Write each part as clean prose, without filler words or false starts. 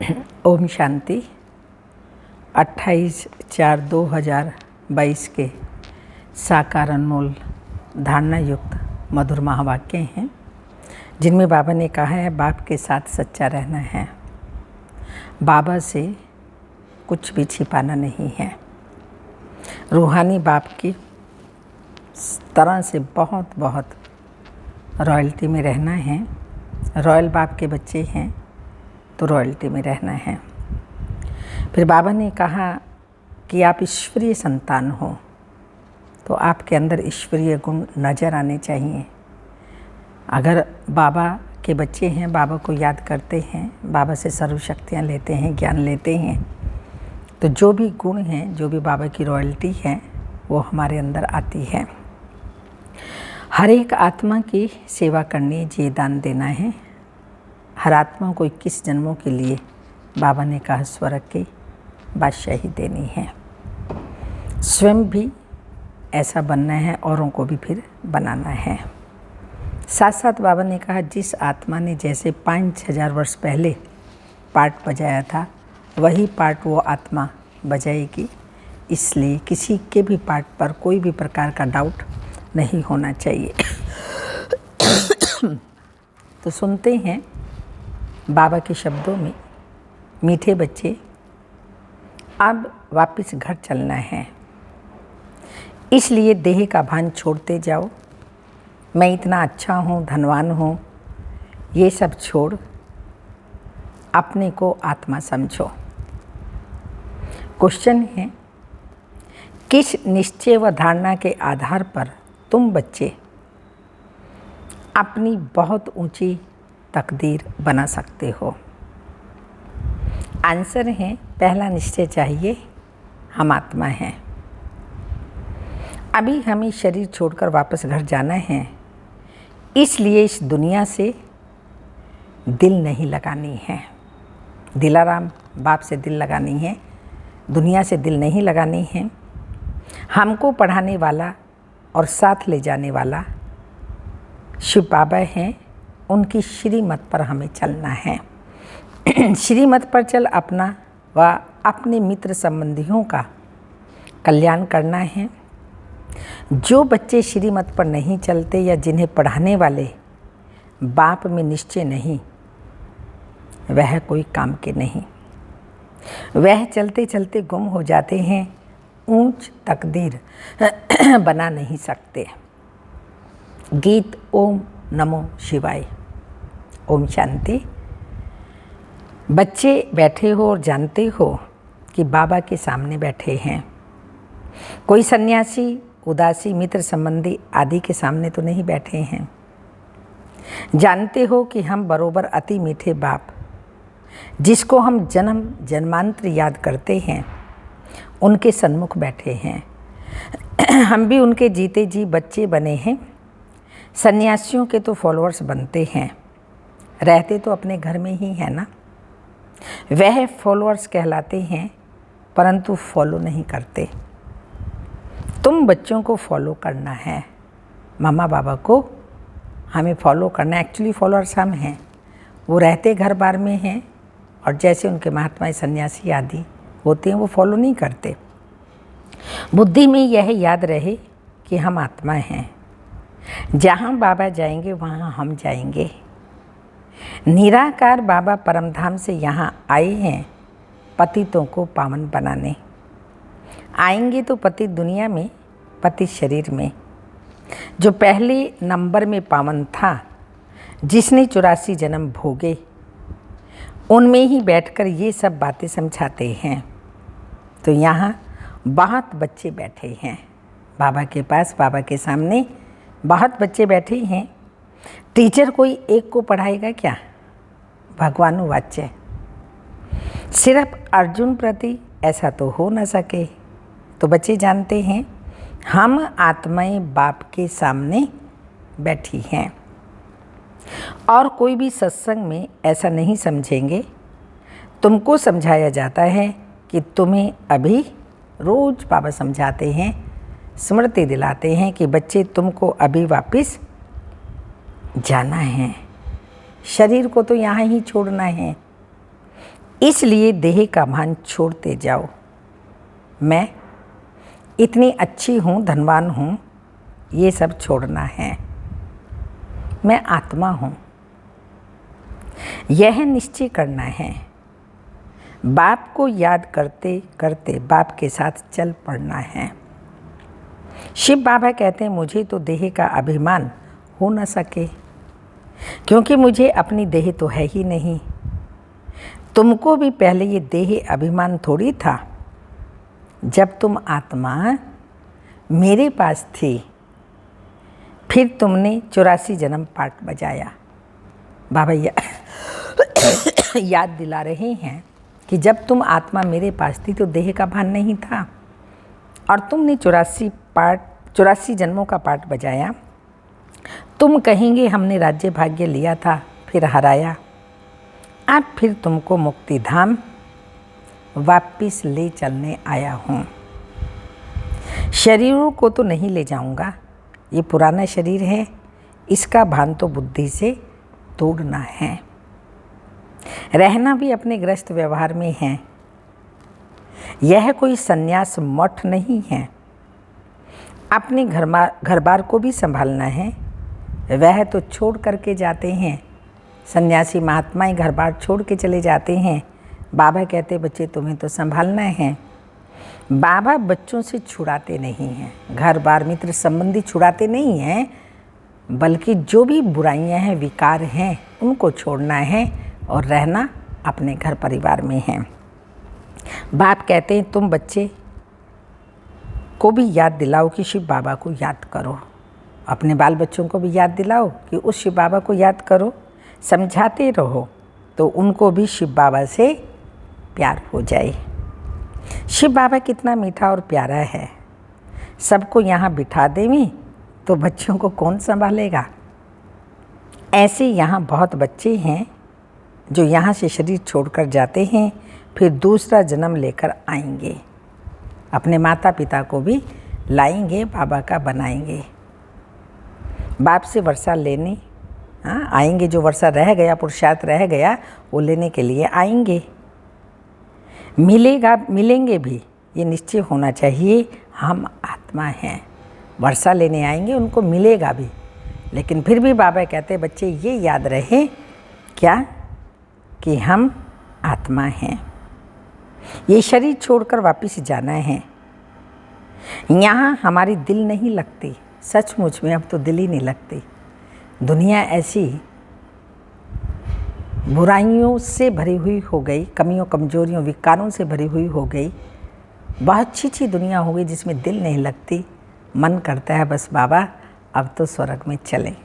ओम शांति। 28/4/2022 के साकार अनमोल धारणा युक्त मधुर महावाक्य हैं, जिनमें बाबा ने कहा है बाप के साथ सच्चा रहना है। बाबा से कुछ भी छिपाना नहीं है। रूहानी बाप की तरह से बहुत रॉयल्टी में रहना है। रॉयल बाप के बच्चे हैं तो रॉयल्टी में रहना है। फिर बाबा ने कहा कि आप ईश्वरीय संतान हो तो आपके अंदर ईश्वरीय गुण नज़र आने चाहिए। अगर बाबा के बच्चे हैं, बाबा को याद करते हैं, बाबा से सर्वशक्तियाँ लेते हैं, ज्ञान लेते हैं, तो जो भी गुण हैं, जो भी बाबा की रॉयल्टी है, वो हमारे अंदर आती है। हर एक आत्मा की सेवा करनी, जी दान देना है। हर आत्मा को 21 जन्मों के लिए बाबा ने कहा स्वर्ग की बादशाही देनी है। स्वयं भी ऐसा बनना है, औरों को भी फिर बनाना है। साथ साथ बाबा ने कहा जिस आत्मा ने जैसे 5000 वर्ष पहले पार्ट बजाया था, वही पार्ट वो आत्मा बजाएगी। इसलिए किसी के भी पार्ट पर कोई भी प्रकार का डाउट नहीं होना चाहिए। तो सुनते हैं बाबा के शब्दों में, मीठे बच्चे अब वापस घर चलना है, इसलिए देह का भान छोड़ते जाओ। मैं इतना अच्छा हूँ, धनवान हूँ, ये सब छोड़ अपने को आत्मा समझो। क्वेश्चन है, किस निश्चय व धारणा के आधार पर तुम बच्चे अपनी बहुत ऊंची तकदीर बना सकते हो? आंसर है, पहला निश्चय चाहिए, हम आत्मा हैं। अभी हमें शरीर छोड़कर वापस घर जाना है, इसलिए इस दुनिया से दिल नहीं लगानी है। दिलाराम बाप से दिल लगानी है, दुनिया से दिल नहीं लगानी है। हमको पढ़ाने वाला और साथ ले जाने वाला शिव बाबा हैं, उनकी श्रीमत पर हमें चलना है। श्रीमत पर चल अपना व अपने मित्र संबंधियों का कल्याण करना है। जो बच्चे श्रीमत पर नहीं चलते या जिन्हें पढ़ाने वाले बाप में निश्चय नहीं, वह कोई काम के नहीं। वह चलते चलते गुम हो जाते हैं, ऊंच तकदीर बना नहीं सकते। गीत ओम नमो शिवाय। ओम शांति। बच्चे बैठे हो और जानते हो कि बाबा के सामने बैठे हैं। कोई सन्यासी, उदासी, मित्र संबंधी आदि के सामने तो नहीं बैठे हैं। जानते हो कि हम बरोबर अति मीठे बाप, जिसको हम जन्म जन्मांतर याद करते हैं, उनके सन्मुख बैठे हैं। हम भी उनके जीते जी बच्चे बने हैं। सन्यासियों के तो फॉलोअर्स बनते हैं, रहते तो अपने घर में ही है ना। वह फॉलोअर्स कहलाते हैं, परंतु फॉलो नहीं करते। तुम बच्चों को फॉलो करना है, मामा बाबा को हमें फॉलो करना है। एक्चुअली फॉलोअर्स हम हैं, वो रहते घर बार में हैं, और जैसे उनके महात्मा सन्यासी आदि होते हैं, वो फॉलो नहीं करते। बुद्धि में यह याद रहे कि हम आत्मा हैं। जहाँ बाबा जाएंगे वहाँ हम जाएंगे। निराकार बाबा परमधाम से यहाँ आए हैं पतितों को पावन बनाने। आएंगे तो पति दुनिया में, पति शरीर में। जो पहले नंबर में पावन था, जिसने 84 जन्म भोगे, उनमें ही बैठकर ये सब बातें समझाते हैं। तो यहाँ बहुत बच्चे बैठे हैं बाबा के पास, बाबा के सामने बहुत बच्चे बैठे हैं। टीचर कोई एक को पढ़ाएगा क्या? भगवानुवाच्य। सिर्फ अर्जुन प्रति ऐसा तो हो न सके। तो बच्चे जानते हैं हम आत्माएं बाप के सामने बैठी हैं, और कोई भी सत्संग में ऐसा नहीं समझेंगे। तुमको समझाया जाता है कि तुम्हें अभी रोज बाबा समझाते हैं, स्मृति दिलाते हैं कि बच्चे तुमको अभी वापस जाना है। शरीर को तो यहाँ ही छोड़ना है। इसलिए देह का भान छोड़ते जाओ। मैं इतनी अच्छी हूँ, धनवान हूँ, ये सब छोड़ना है। मैं आत्मा हूँ, यह निश्चय करना है। बाप को याद करते करते बाप के साथ चल पड़ना है। शिव बाबा कहते हैं मुझे तो देह का अभिमान हो न सके, क्योंकि मुझे अपनी देह तो है ही नहीं। तुमको भी पहले ये देह अभिमान थोड़ी था। जब तुम आत्मा मेरे पास थी, फिर तुमने 84 जन्म पाठ बजाया। बाबा याद दिला रहे हैं कि जब तुम आत्मा मेरे पास थी तो देह का भान नहीं था, और तुमने 84 जन्मों का पाठ बजाया। तुम कहेंगे हमने राज्य भाग्य लिया था, फिर हराया। अब फिर तुमको मुक्ति धाम वापिस ले चलने आया हूँ। शरीरों को तो नहीं ले जाऊँगा, ये पुराना शरीर है, इसका भान तो बुद्धि से तोड़ना है। रहना भी अपने गृहस्थ व्यवहार में है। यह कोई संन्यास मठ नहीं है। अपने घर बार को भी संभालना है। वह तो छोड़ करके जाते हैं, सन्यासी महात्माएं घर बार छोड़ के चले जाते हैं। बाबा कहते बच्चे तुम्हें तो संभालना है। बाबा बच्चों से छुड़ाते नहीं हैं, घर बार मित्र संबंधी छुड़ाते नहीं हैं, बल्कि जो भी बुराइयां हैं, विकार हैं, उनको छोड़ना है और रहना अपने घर परिवार में है। बाप कहते हैं तुम बच्चे को भी याद दिलाओ कि शिव बाबा को याद करो। अपने बाल बच्चों को भी याद दिलाओ कि उस शिव बाबा को याद करो। समझाते रहो तो उनको भी शिव बाबा से प्यार हो जाए। शिव बाबा कितना मीठा और प्यारा है। सबको यहाँ बिठा देंगे तो बच्चों को कौन संभालेगा। ऐसे यहाँ बहुत बच्चे हैं जो यहाँ से शरीर छोड़कर जाते हैं, फिर दूसरा जन्म लेकर आएंगे, अपने माता पिता को भी लाएंगे, बाबा का बनाएंगे। बाप से वर्षा लेने आएंगे। जो वर्षा रह गया, पुरुषार्थ रह गया, वो लेने के लिए आएंगे। मिलेंगे भी, ये निश्चय होना चाहिए हम आत्मा हैं। वर्षा लेने आएंगे, उनको मिलेगा भी। लेकिन फिर भी बाबा कहते बच्चे ये याद रहे क्या कि हम आत्मा हैं। ये शरीर छोड़कर वापस जाना है। यहाँ हमारी दिल नहीं लगती, सचमुच में अब तो दिल ही नहीं लगती। दुनिया ऐसी बुराइयों से भरी हुई हो गई, कमियों कमजोरियों विकारों से भरी हुई हो गई। बहुत अच्छी दुनिया हो गई जिसमें दिल नहीं लगती। मन करता है बस बाबा अब तो स्वर्ग में चलें।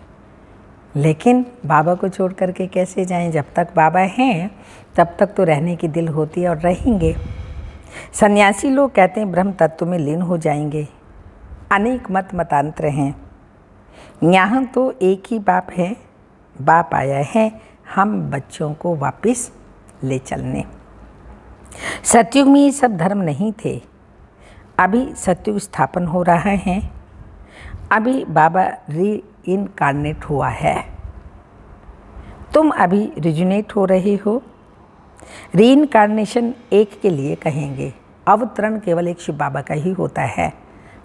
लेकिन बाबा को छोड़ करके कैसे जाएं। जब तक बाबा हैं तब तक तो रहने की दिल होती है और रहेंगे। सन्यासी लोग कहते हैं ब्रह्म तत्व में लीन हो जाएंगे। अनेक मतांतर हैं। यहाँ तो एक ही बाप है। बाप आया है हम बच्चों को वापस ले चलने। सतयुग में ये सब धर्म नहीं थे। अभी सतयुग स्थापन हो रहा है। अभी बाबा रीइनकार्नेट हुआ है। तुम अभी रिजुनेट हो रहे हो। रीइनकार्नेशन एक के लिए कहेंगे। अवतरण केवल एक शिव बाबा का ही होता है।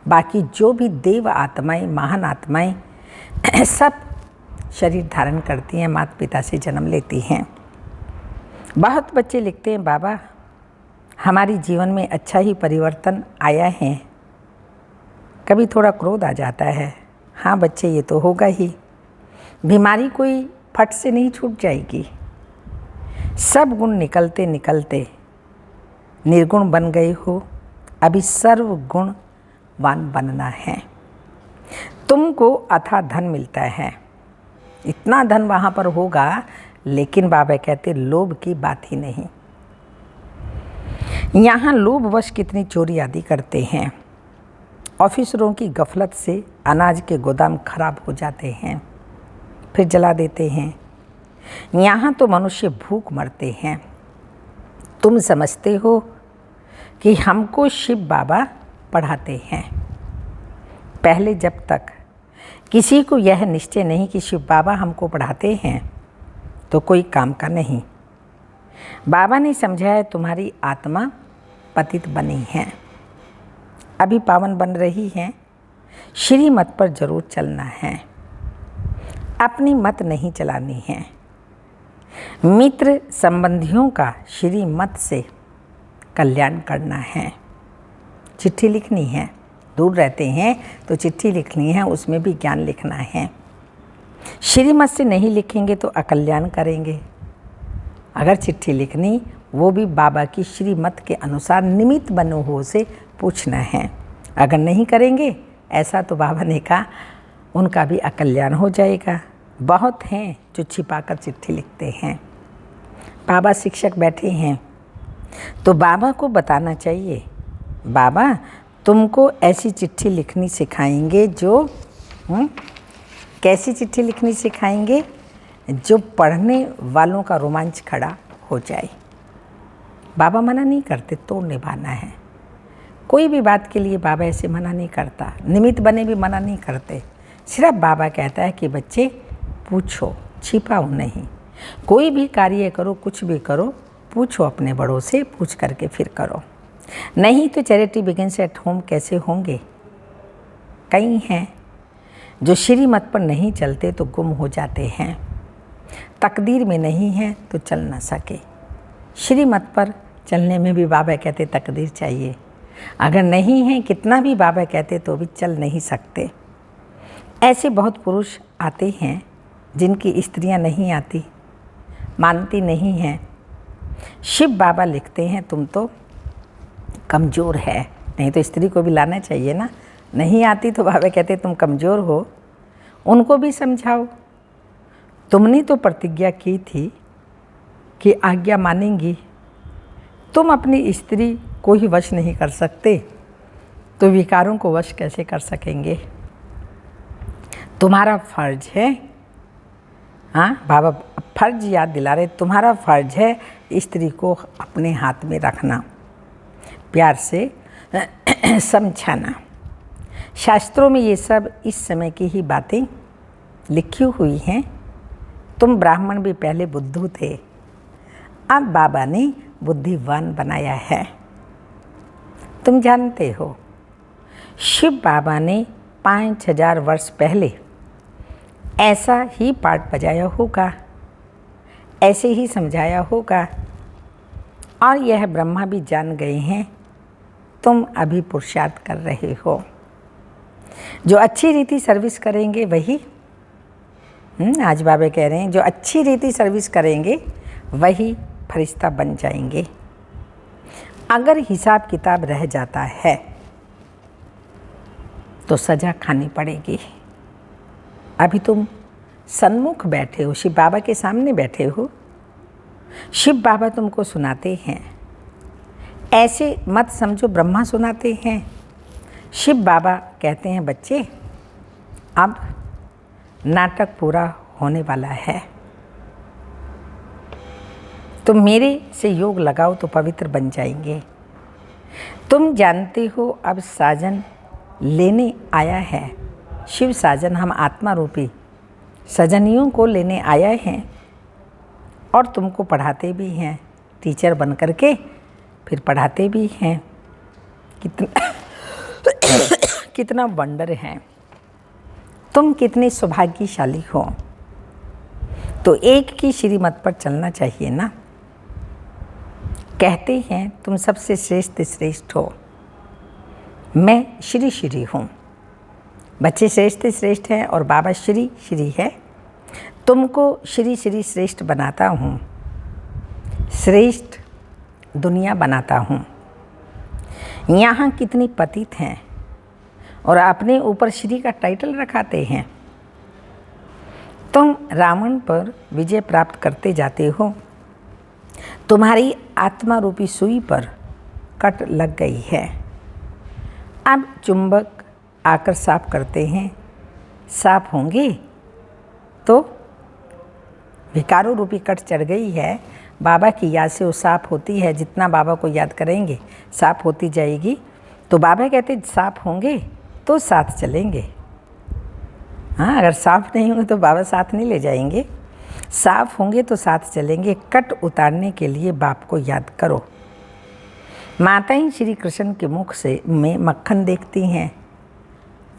बाकी जो भी देव आत्माएं, महान आत्माएं सब शरीर धारण करती हैं, माता पिता से जन्म लेती हैं। बहुत बच्चे लिखते हैं बाबा हमारी जीवन में अच्छा ही परिवर्तन आया है। कभी थोड़ा क्रोध आ जाता है। हाँ बच्चे ये तो होगा ही। बीमारी कोई फट से नहीं छूट जाएगी। सब गुण निकलते निकलते निर्गुण बन गए हो। अभी सर्व गुणवान बनना है। तुमको अथाह धन मिलता है। इतना धन वहाँ पर होगा, लेकिन बाबा कहते लोभ की बात ही नहीं। यहाँ लोभवश कितनी चोरी आदि करते हैं। ऑफिसरों की गफलत से अनाज के गोदाम खराब हो जाते हैं, फिर जला देते हैं। यहाँ तो मनुष्य भूख मरते हैं। तुम समझते हो कि हमको शिव बाबा पढ़ाते हैं। पहले जब तक किसी को यह निश्चय नहीं कि शिव बाबा हमको पढ़ाते हैं तो कोई काम का नहीं। बाबा ने समझाया तुम्हारी आत्मा पतित बनी है, अभी पावन बन रही है, श्रीमत पर जरूर चलना है, अपनी मत नहीं चलानी है। मित्र संबंधियों का श्रीमत से कल्याण करना है। चिट्ठी लिखनी है, दूर रहते हैं तो चिट्ठी लिखनी है, उसमें भी ज्ञान लिखना है। श्रीमत से नहीं लिखेंगे तो अकल्याण करेंगे। अगर चिट्ठी लिखनी, वो भी बाबा की श्रीमत के अनुसार निमित्त बनो हो से पूछना है। अगर नहीं करेंगे ऐसा तो बाबा ने कहा उनका भी अकल्याण हो जाएगा। बहुत हैं जो छिपाकर चिट्ठी लिखते हैं। बाबा शिक्षक बैठे हैं तो बाबा को बताना चाहिए, बाबा तुमको ऐसी चिट्ठी लिखनी सिखाएंगे जो कैसी चिट्ठी लिखनी सिखाएंगे जो पढ़ने वालों का रोमांच खड़ा हो जाए। बाबा मना नहीं करते, तो निभाना है। कोई भी बात के लिए बाबा ऐसे मना नहीं करता, निमित्त बने भी मना नहीं करते। सिर्फ बाबा कहता है कि बच्चे पूछो, छिपाओ नहीं। कोई भी कार्य करो, कुछ भी करो, पूछो अपने बड़ों से, पूछ करके फिर करो। नहीं तो चैरिटी बिगिन्स एट होम कैसे होंगे। कई हैं जो श्रीमत पर नहीं चलते तो गुम हो जाते हैं। तकदीर में नहीं है तो चल ना सके। श्रीमत पर चलने में भी बाबा कहते तकदीर चाहिए। अगर नहीं है, कितना भी बाबा कहते तो भी चल नहीं सकते। ऐसे बहुत पुरुष आते हैं जिनकी स्त्रियां नहीं आती, मानती नहीं हैं। शिव बाबा लिखते हैं तुम तो कमज़ोर है, नहीं तो स्त्री को भी लाना चाहिए ना। नहीं आती तो बाबा कहते तुम कमज़ोर हो, उनको भी समझाओ। तुमने तो प्रतिज्ञा की थी कि आज्ञा मानेंगी, तुम अपनी स्त्री को ही वश नहीं कर सकते तो विकारों को वश कैसे कर सकेंगे। तुम्हारा फर्ज है, हाँ बाबा फर्ज याद दिला रहे, तुम्हारा फर्ज है स्त्री को अपने हाथ में रखना, प्यार से समझाना। शास्त्रों में ये सब इस समय की ही बातें लिखी हुई हैं। तुम ब्राह्मण भी पहले बुद्धू थे, अब बाबा ने बुद्धिवान बनाया है। तुम जानते हो शिव बाबा ने 5000 वर्ष पहले ऐसा ही पाठ बजाया होगा, ऐसे ही समझाया होगा, और यह ब्रह्मा भी जान गए हैं। तुम अभी पुरुषार्थ कर रहे हो। जो अच्छी रीति सर्विस करेंगे वही, आज बाबा कह रहे हैं जो अच्छी रीति सर्विस करेंगे वही फरिश्ता बन जाएंगे। अगर हिसाब किताब रह जाता है तो सज़ा खानी पड़ेगी। अभी तुम सन्मुख बैठे हो, शिव बाबा के सामने बैठे हो, शिव बाबा तुमको सुनाते हैं। ऐसे मत समझो ब्रह्मा सुनाते हैं। शिव बाबा कहते हैं बच्चे अब नाटक पूरा होने वाला है, तुम मेरे से योग लगाओ तो पवित्र बन जाएंगे। तुम जानते हो अब साजन लेने आया है, शिव साजन हम आत्मा रूपी सजनियों को लेने आया हैं और तुमको पढ़ाते भी हैं, टीचर बन कर के फिर पढ़ाते भी हैं। कितना वंडर है, तुम कितने सौभाग्यशाली हो। तो एक की श्रीमत पर चलना चाहिए ना। कहते हैं तुम सबसे श्रेष्ठ श्रेष्ठ हो, मैं श्री श्री हूँ। बच्चे श्रेष्ठ श्रेष्ठ हैं और बाबा श्री श्री है। तुमको श्री श्री श्रेष्ठ बनाता हूँ, श्रेष्ठ दुनिया बनाता हूँ। यहाँ कितनी पतित हैं और अपने ऊपर श्री का टाइटल रखाते हैं। तुम रावण पर विजय प्राप्त करते जाते हो, तुम्हारी आत्मा रूपी सुई पर कट लग गई है। अब चुंबक आकर साफ करते हैं, साफ होंगे तो विकारों रूपी कट चढ़ गई है। बाबा की याद से वो साफ होती है, जितना बाबा को याद करेंगे साफ होती जाएगी। तो बाबा कहते साफ होंगे तो साथ चलेंगे। हाँ, अगर साफ नहीं होंगे तो बाबा साथ नहीं ले जाएंगे। साफ होंगे तो साथ चलेंगे, कट उतारने के लिए बाप को याद करो। माताएं श्री कृष्ण के मुख से में मक्खन देखती हैं।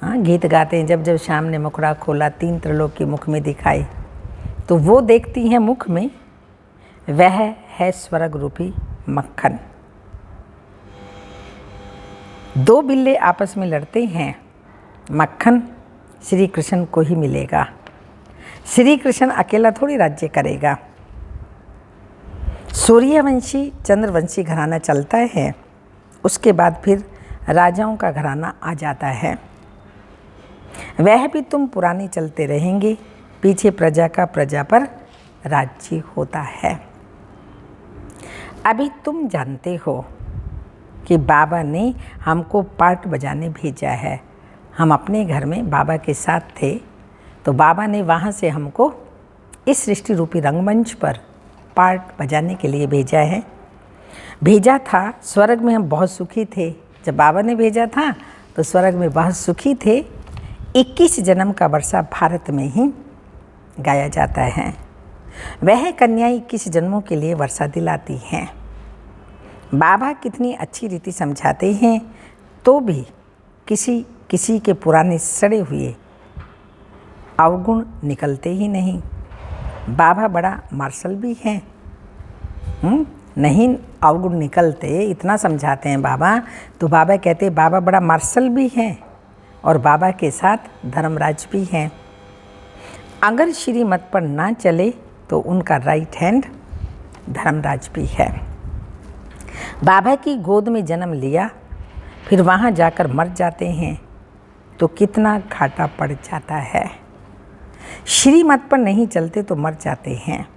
हाँ, गीत गाते हैं, जब जब श्याम ने मुखड़ा खोला 3 त्रिलोक के मुख में दिखाई। तो वो देखती हैं मुख में, वह है स्वर्ग रूपी मक्खन। 2 बिल्ले आपस में लड़ते हैं, मक्खन श्री कृष्ण को ही मिलेगा। श्री कृष्ण अकेला थोड़ी राज्य करेगा। सूर्यवंशी चंद्रवंशी घराना चलता है, उसके बाद फिर राजाओं का घराना आ जाता है। वह भी तुम पुराने चलते रहेंगे, पीछे प्रजा का प्रजा पर राज्य होता है। अभी तुम जानते हो कि बाबा ने हमको पार्ट बजाने भेजा है। हम अपने घर में बाबा के साथ थे, तो बाबा ने वहाँ से हमको इस सृष्टि रूपी रंगमंच पर पार्ट बजाने के लिए भेजा है। भेजा था, स्वर्ग में हम बहुत सुखी थे। जब बाबा ने भेजा था तो स्वर्ग में बहुत सुखी थे। 21 जन्म का वर्षा भारत में ही गाया जाता है। वह कन्या 21 जन्मों के लिए वर्षा दिलाती हैं। बाबा कितनी अच्छी रीति समझाते हैं, तो भी किसी किसी के पुराने सड़े हुए अवगुण निकलते ही नहीं। बाबा बड़ा मार्शल भी हैं, नहीं अवगुण निकलते, इतना समझाते हैं बाबा। तो बाबा कहते हैं बाबा बड़ा मार्शल भी हैं और बाबा के साथ धर्मराज भी हैं। अगर श्रीमत पर ना चले तो उनका राइट हैंड धर्मराज भी है। बाबा की गोद में जन्म लिया, फिर वहाँ जाकर मर जाते हैं तो कितना घाटा पड़ जाता है। श्रीमत पर नहीं चलते तो मर जाते हैं।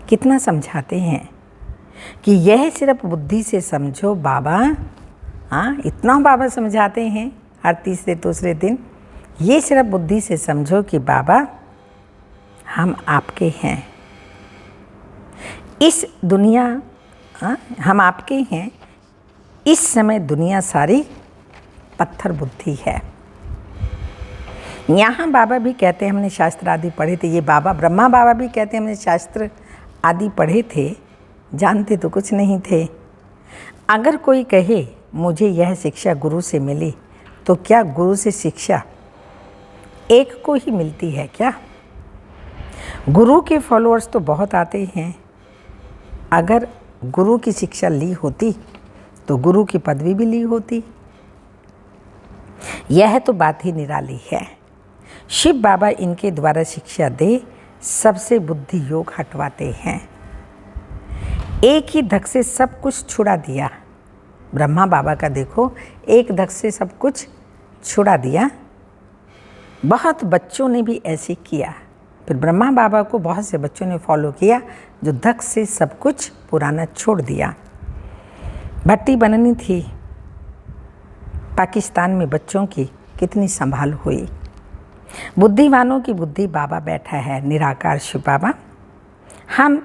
कितना समझाते हैं कि यह सिर्फ बुद्धि से समझो बाबा। हाँ, इतना बाबा समझाते हैं हर तीसरे दूसरे दिन। ये सिर्फ बुद्धि से समझो कि बाबा हम आपके हैं। इस दुनिया, हम आपके हैं। इस समय दुनिया सारी पत्थर बुद्धि है। यहाँ बाबा भी कहते हैं हमने शास्त्र आदि पढ़े थे। ये बाबा ब्रह्मा बाबा भी कहते हैं हमने शास्त्र आदि पढ़े थे, जानते तो कुछ नहीं थे। अगर कोई कहे मुझे यह शिक्षा गुरु से मिली, तो क्या गुरु से शिक्षा एक को ही मिलती है क्या? गुरु के फॉलोअर्स तो बहुत आते हैं। अगर गुरु की शिक्षा ली होती तो गुरु की पदवी भी ली होती। यह तो बात ही निराली है। शिव बाबा इनके द्वारा शिक्षा दे सबसे बुद्धि योग हटवाते हैं। एक ही धक से सब कुछ छुड़ा दिया। ब्रह्मा बाबा का देखो, एक धक से सब कुछ छुड़ा दिया। बहुत बच्चों ने भी ऐसे किया। फिर ब्रह्मा बाबा को बहुत से बच्चों ने फॉलो किया, जो धक से सब कुछ पुराना छोड़ दिया। भट्टी बननी थी, पाकिस्तान में बच्चों की कितनी संभाल हुई। बुद्धिमानों की बुद्धि बाबा बैठा है, निराकार शिव बाबा। हम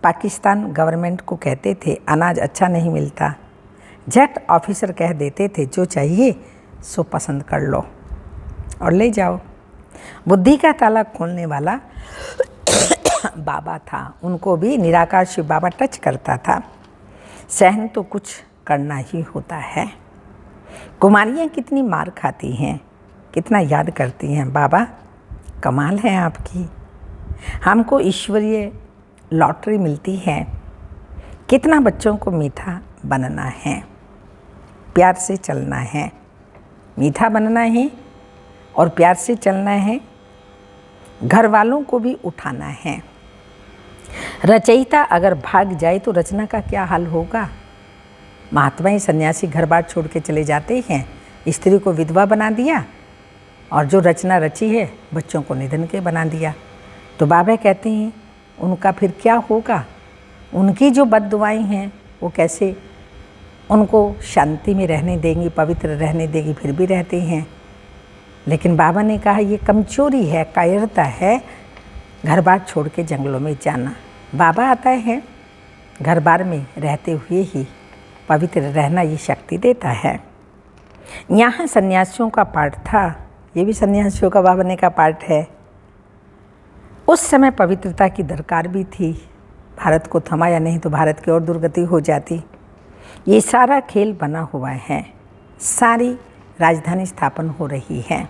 पाकिस्तान गवर्नमेंट को कहते थे अनाज अच्छा नहीं मिलता, झट ऑफिसर कह देते थे जो चाहिए सो पसंद कर लो और ले जाओ। बुद्धि का ताला खोलने वाला बाबा था, उनको भी निराकार शिव बाबा टच करता था। सहन तो कुछ करना ही होता है। कुमारियाँ कितनी मार खाती हैं, कितना याद करती हैं बाबा, कमाल है आपकी। हमको ईश्वरीय लॉटरी मिलती है। कितना बच्चों को मीठा बनना है, प्यार से चलना है। मीठा बनना है और प्यार से चलना है। घर वालों को भी उठाना है। रचयिता अगर भाग जाए तो रचना का क्या हाल होगा। महात्मा सन्यासी घर बार छोड़ के चले जाते हैं, स्त्री को विधवा बना दिया और जो रचना रची है बच्चों को निधन के बना दिया। तो बाबा कहते हैं उनका फिर क्या होगा। उनकी जो बद्दुआएं हैं वो कैसे उनको शांति में रहने देंगी, पवित्र रहने देगी, फिर भी रहते हैं। लेकिन बाबा ने कहा ये कमजोरी है, कायरता है, घर बार छोड़ के जंगलों में जाना। बाबा आता है घर बार में रहते हुए ही पवित्र रहना, ये शक्ति देता है। यहाँ सन्यासियों का पाठ था, ये भी सन्यासियों का बाबा ने का पाठ है। उस समय पवित्रता की दरकार भी थी। भारत को थमाया नहीं तो भारत की और दुर्गति हो जाती। ये सारा खेल बना हुआ है, सारी राजधानी स्थापन हो रही है।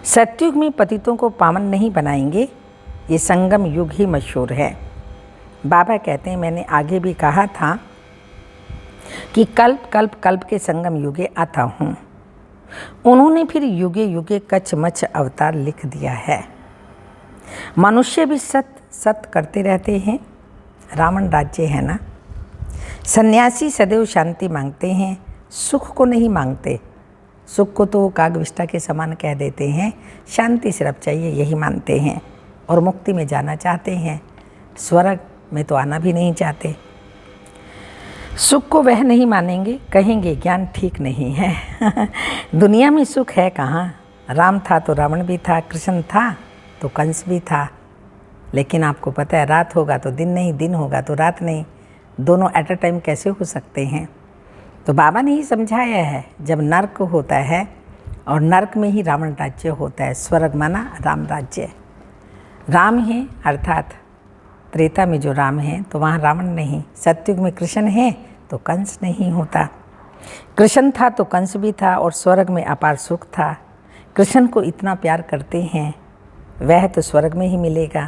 सतयुग में पतितों को पावन नहीं बनाएंगे, ये संगम युग ही मशहूर है। बाबा कहते हैं, मैंने आगे भी कहा था कि कल्प कल्प कल्प के संगम युगे आता हूँ। उन्होंने फिर युगे युगे कच मच अवतार लिख दिया है। मनुष्य भी सत सत करते रहते हैं। रावण राज्य है ना। सन्यासी सदैव शांति मांगते हैं, सुख को नहीं मांगते। सुख को तो कागविष्टा के समान कह देते हैं, शांति सिर्फ चाहिए यही मानते हैं, और मुक्ति में जाना चाहते हैं, स्वर्ग में तो आना भी नहीं चाहते। सुख को वह नहीं मानेंगे, कहेंगे ज्ञान ठीक नहीं है। दुनिया में सुख है कहाँ। राम था तो रावण भी था, कृष्ण था तो कंस भी था। लेकिन आपको पता है, रात होगा तो दिन नहीं, दिन होगा तो रात नहीं, दोनों एट अ टाइम कैसे हो सकते हैं। तो बाबा ने ही समझाया है, जब नर्क होता है और नर्क में ही रावण राज्य होता है, स्वर्ग माना राम राज्य। राम है अर्थात त्रेता में जो राम है तो वहाँ रावण नहीं। सतयुग में कृष्ण है तो कंस नहीं होता। कृष्ण था तो कंस भी था, और स्वर्ग में अपार सुख था। कृष्ण को इतना प्यार करते हैं, वह तो स्वर्ग में ही मिलेगा।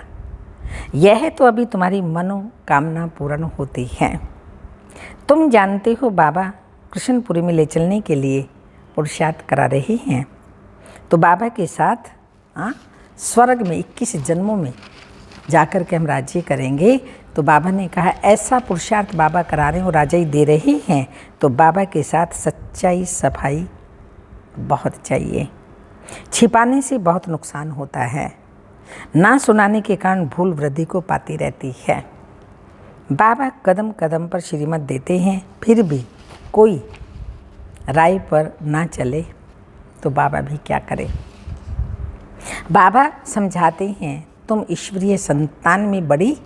यह तो अभी तुम्हारी मनोकामना पूर्ण होती है। तुम जानते हो बाबा कृष्णपुरी में ले चलने के लिए पुरुषार्थ करा रही हैं। तो बाबा के साथ स्वर्ग में 21 जन्मों में जाकर के हम राज्य करेंगे। तो बाबा ने कहा ऐसा पुरुषार्थ बाबा करा रहे हो, राजाई दे रही हैं, तो बाबा के साथ सच्चाई सफाई बहुत चाहिए। छिपाने से बहुत नुकसान होता है। ना सुनाने के कारण भूल वृद्धि को पाती रहती है। बाबा कदम कदम पर श्रीमत देते हैं, फिर भी कोई राय पर ना चले तो बाबा भी क्या करे। बाबा समझाते हैं, तुम ईश्वरीय संतान में बड़ी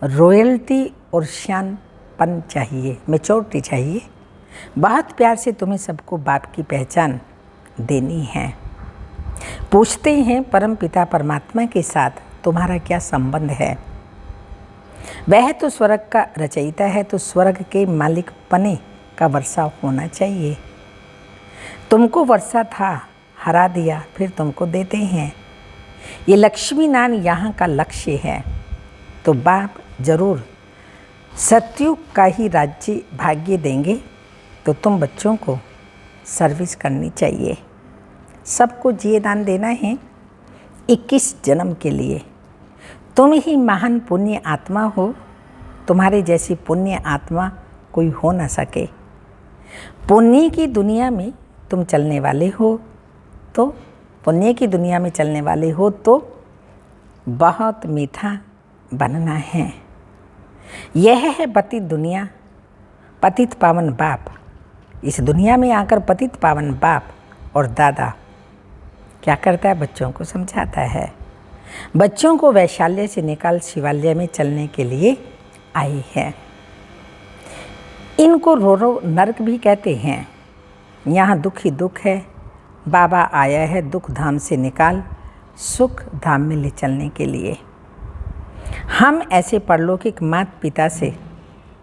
रॉयल्टी और शानपन चाहिए, मैच्योरिटी चाहिए। बहुत प्यार से तुम्हें सबको बाप की पहचान देनी है। पूछते हैं परम पिता परमात्मा के साथ तुम्हारा क्या संबंध है। वह तो स्वर्ग का रचयिता है, तो स्वर्ग के मालिक पने का वर्षा होना चाहिए। तुमको वर्षा था, हरा दिया, फिर तुमको देते हैं। ये लक्ष्मी नारायण यहाँ का लक्ष्य है। तो बाप जरूर सतयुग का ही राज्य भाग्य देंगे, तो तुम बच्चों को सर्विस करनी चाहिए। सबको जिए दान देना है 21 जन्म के लिए। तुम ही महान पुण्य आत्मा हो, तुम्हारे जैसी पुण्य आत्मा कोई हो ना सके। पुण्य की दुनिया में तुम चलने वाले हो, तो पुण्य की दुनिया में चलने वाले हो तो बहुत मीठा बनना है। यह है पतित दुनिया, पतित पावन बाप। इस दुनिया में आकर पतित पावन बाप और दादा क्या करता है, बच्चों को समझाता है। बच्चों को वैशाल्य से निकाल शिवालय में चलने के लिए आई है। इनको रो रो नरक भी कहते हैं। यहाँ दुख ही दुख है। बाबा आया है दुख धाम से निकाल सुख धाम में ले चलने के लिए। हम ऐसे परलौकिक माता पिता से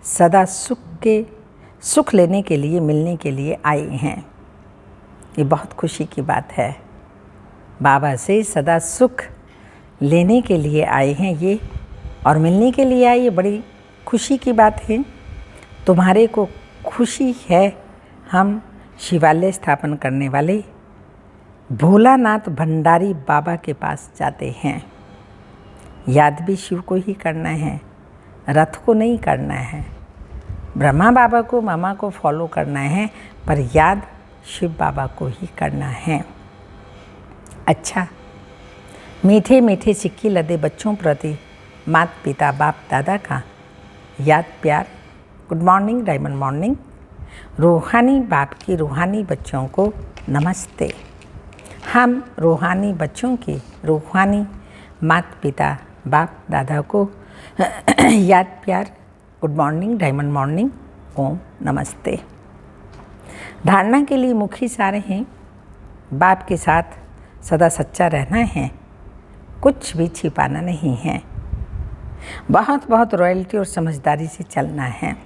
सदा सुख लेने के लिए, मिलने के लिए आए हैं। ये बहुत खुशी की बात है। बाबा से सदा सुख लेने के लिए आए हैं ये, और मिलने के लिए आए, ये बड़ी खुशी की बात है। तुम्हारे को खुशी है, हम शिवालय स्थापन करने वाले भोलानाथ भंडारी बाबा के पास जाते हैं। याद भी शिव को ही करना है, रथ को नहीं करना है। ब्रह्मा बाबा को, मामा को फॉलो करना है, पर याद शिव बाबा को ही करना है। अच्छा, मीठे मीठे सिक्के लदे बच्चों प्रति माता पिता बाप दादा का याद प्यार। Good morning, diamond morning. रूहानी बाप की रूहानी बच्चों को नमस्ते। हम रूहानी बच्चों की रूहानी माता पिता बाप दादा को याद प्यार, गुड मॉर्निंग, डायमंड मॉर्निंग, ओम नमस्ते। धारणा के लिए मुख्य सारे हैं। बाप के साथ सदा सच्चा रहना है, कुछ भी छिपाना नहीं है। बहुत बहुत रॉयल्टी और समझदारी से चलना है।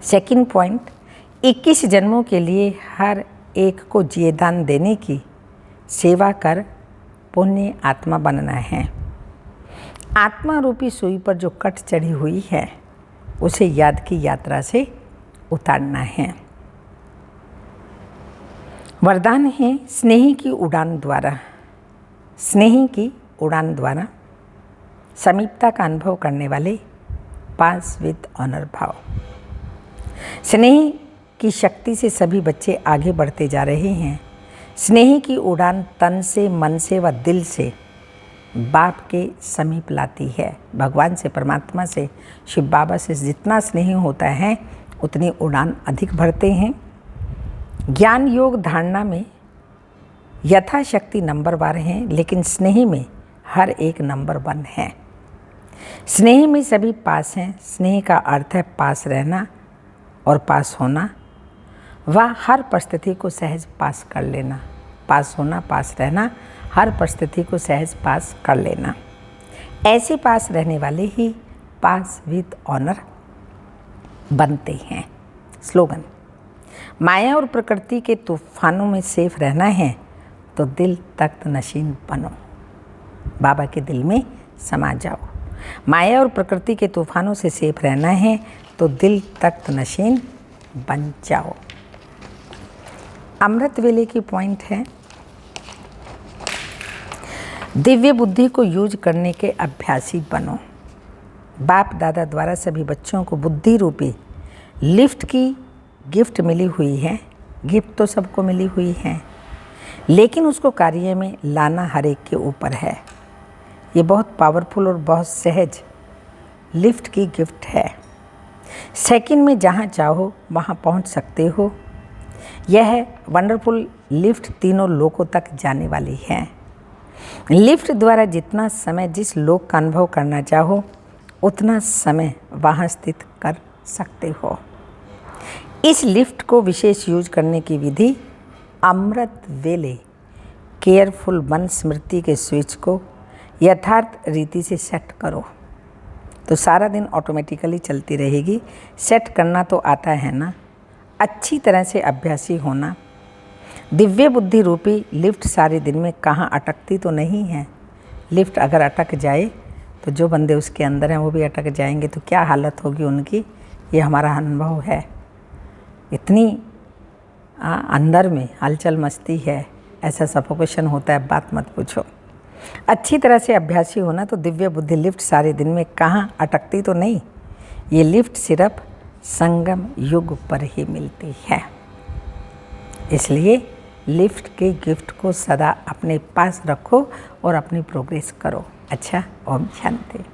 सेकंड पॉइंट, 21 जन्मों के लिए हर एक को जीवदान देने की सेवा कर पुण्य आत्मा बनना है। आत्मा रूपी सुई पर जो कट चढ़ी हुई है उसे याद की यात्रा से उतारना है। वरदान है स्नेही की उड़ान द्वारा, स्नेही की उड़ान द्वारा समीपता का अनुभव करने वाले पास विद ऑनर भाव। स्नेही की शक्ति से सभी बच्चे आगे बढ़ते जा रहे हैं। स्नेही की उड़ान तन से, मन से व दिल से बाप के समीप लाती है। भगवान से, परमात्मा से, शिव बाबा से जितना स्नेह होता है उतनी उड़ान अधिक भरते हैं। ज्ञान योग धारणा में यथाशक्ति नंबरवार हैं, लेकिन स्नेह में हर एक नंबर 1 है। स्नेह में सभी पास हैं। स्नेह का अर्थ है पास रहना और पास होना, वह हर परिस्थिति को सहज पास कर लेना। पास होना, पास रहना, हर परिस्थिति को सहज पास कर लेना। ऐसे पास रहने वाले ही पास विद ऑनर बनते हैं। स्लोगन, माया और प्रकृति के तूफानों में सेफ रहना है तो दिल तख्त नशीन बनो। बाबा के दिल में समा जाओ। माया और प्रकृति के तूफानों से सेफ रहना है तो दिल तख्त नशीन बन जाओ। अमृत वेले की पॉइंट है, दिव्य बुद्धि को यूज करने के अभ्यासी बनो। बाप दादा द्वारा सभी बच्चों को बुद्धि रूपी लिफ्ट की गिफ्ट मिली हुई है। गिफ्ट तो सबको मिली हुई है, लेकिन उसको कार्य में लाना हर एक के ऊपर है। ये बहुत पावरफुल और बहुत सहज लिफ्ट की गिफ्ट है। सेकंड में जहाँ चाहो वहाँ पहुँच सकते हो। यह वंडरफुल लिफ्ट तीनों लोकों तक जाने वाली है। लिफ्ट द्वारा जितना समय जिस लोक का अनुभव करना चाहो उतना समय वहाँ स्थित कर सकते हो। इस लिफ्ट को विशेष यूज करने की विधि, अमृत वेले केयरफुल मन स्मृति के स्विच को यथार्थ रीति से सेट करो तो सारा दिन ऑटोमेटिकली चलती रहेगी। सेट करना तो आता है ना, अच्छी तरह से अभ्यासी होना। दिव्य बुद्धि रूपी लिफ्ट सारे दिन में कहाँ अटकती तो नहीं है। लिफ्ट अगर अटक जाए तो जो बंदे उसके अंदर हैं वो भी अटक जाएंगे, तो क्या हालत होगी उनकी, ये हमारा अनुभव है। इतनी अंदर में हलचल मस्ती है, ऐसा सफोकेशन होता है, बात मत पूछो। अच्छी तरह से अभ्यासी होना तो दिव्य बुद्धि लिफ्ट सारे दिन में कहाँ अटकती तो नहीं। ये लिफ्ट सिर्फ संगम युग पर ही मिलती है। इसलिए लिफ्ट के गिफ्ट को सदा अपने पास रखो और अपनी प्रोग्रेस करो। अच्छा, ओम शांति।